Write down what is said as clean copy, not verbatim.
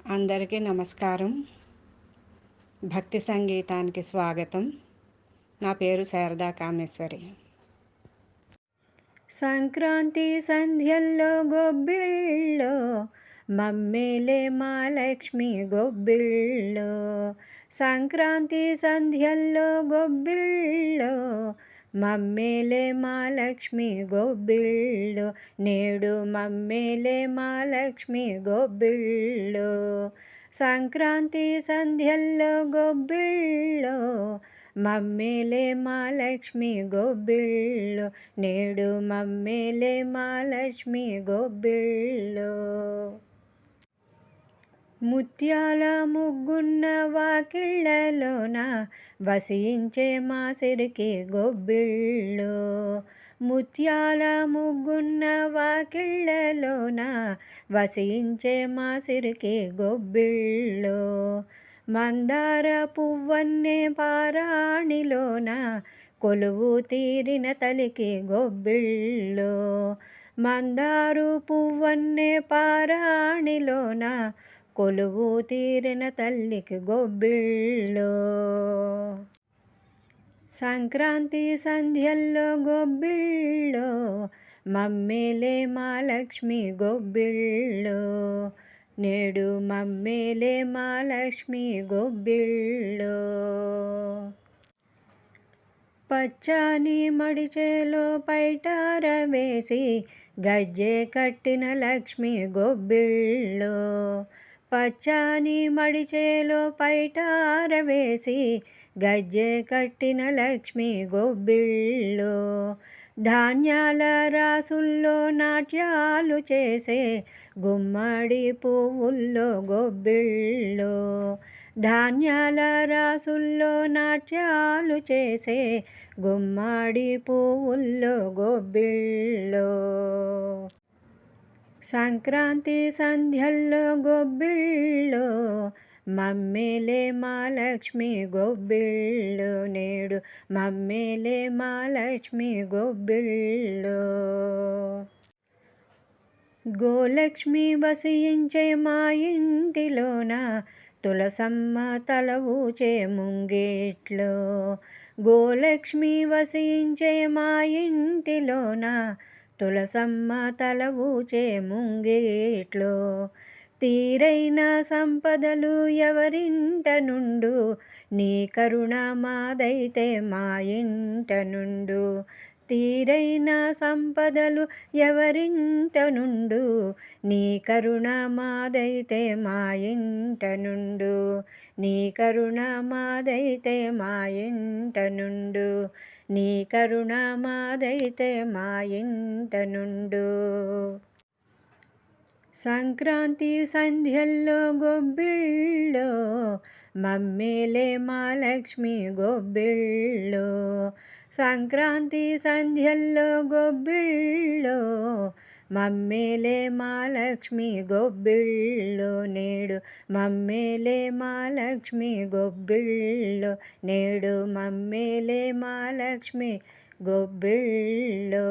అందరికీ నమస్కారం. భక్తి సంగీతానికి స్వాగతం. నా పేరు శారదా కామేశ్వరి. సంక్రాంతి సంధ్యల్లో గొబ్బిళ్ళో మమ్మేలే మా లక్ష్మి గొబ్బిళ్ళో. సంక్రాంతి సంధ్యల్లో గొబ్బిళ్ళో మమ్మేలే మా లక్ష్మి గొబ్బిళ్ళో. నేడు మమ్మేలే మా లక్ష్మి గొబ్బిళ్ళో. సంక్రాంతి సంధ్యల్లో గొబ్బిళ్ళో మమ్మేలే మా లక్ష్మి గొబ్బిళ్ళో. నేడు మమ్మేలే మా లక్ష్మి గొబ్బిళ్ళో. ముత్యాల ముగ్గున్న వాకిళ్ళలోన వసించే మా సిరికి గొబ్బిళ్ళో. ముత్యాల ముగ్గున్న వాకిళ్ళలోన వసించే మా సిరికి గొబ్బిళ్ళో. మందార పువ్వన్నే పారాణిలోన కొలువు తీరిన తలికి గొబ్బిళ్ళో. మందారు పువ్వన్నే పారాణిలోన కొలువు తీరిన తల్లికి గొబ్బిళ్ళో. సంక్రాంతి సంధ్యల్లో గొబ్బిళ్ళో మమ్మేలే మా లక్ష్మి గొబ్బిళ్ళో. నేడు మమ్మేలే మా లక్ష్మి గొబ్బిళ్ళో. పచ్చని మడిచేలో పైటార వేసి గజ్జె కట్టిన లక్ష్మి గొబ్బిళ్ళో. పచ్చని మడిచేలో పైటార వేసి గజ్జె కట్టిన లక్ష్మి గొబ్బిళ్ళో. ధాన్యాల రాసుల్లో నాట్యాలు చేసే గుమ్మడి పువ్వుల్లో గొబ్బిళ్ళో. ధాన్యాల రాసుల్లో నాట్యాలు చేసే గుమ్మడి పువ్వుల్లో గొబ్బిళ్ళో. సంక్రాంతి సంధ్యల్లో గొబ్బిళ్ళో మమ్మేలే మా లక్ష్మి గొబ్బిళ్ళో. నేడు మమ్మేలే మా లక్ష్మి గొబ్బిళ్ళో. గోలక్ష్మి వసించే మా ఇంటిలోన తులసమ్మ తల ఊచే ముంగిట్లో. గోలక్ష్మి వసించే మా ఇంటిలోన తులసమ్మ తల ఊచే ముంగిట్లో. తీరైన సంపదలు ఎవరింట నుండు నీ కరుణ మాదైతే మా ఇంట నుండు. తీరైన సంపదలు ఎవరింట నుండు నీ కరుణ మాదైతే మా ఇంట నుండు. నీ కరుణ మాదైతే మా ఇంట నుండు. నీ కరుణ మాదైతే మా ఇంట నుండు. సంక్రాంతి సంధ్యల్లో గొబ్బిళ్ళో మమ్మేలే మా లక్ష్మి గొబ్బిళ్ళో. సంక్రాంతి సంధ్యల్లో గొబ్బిళ్ళో మమ్మేలే మా లక్ష్మి గొబ్బిళ్ళో. నేడు మమ్మేలే మా లక్ష్మి గొబ్బిళ్ళో. నేడు మమ్మేలే మా లక్ష్మి గొబ్బిళ్ళో.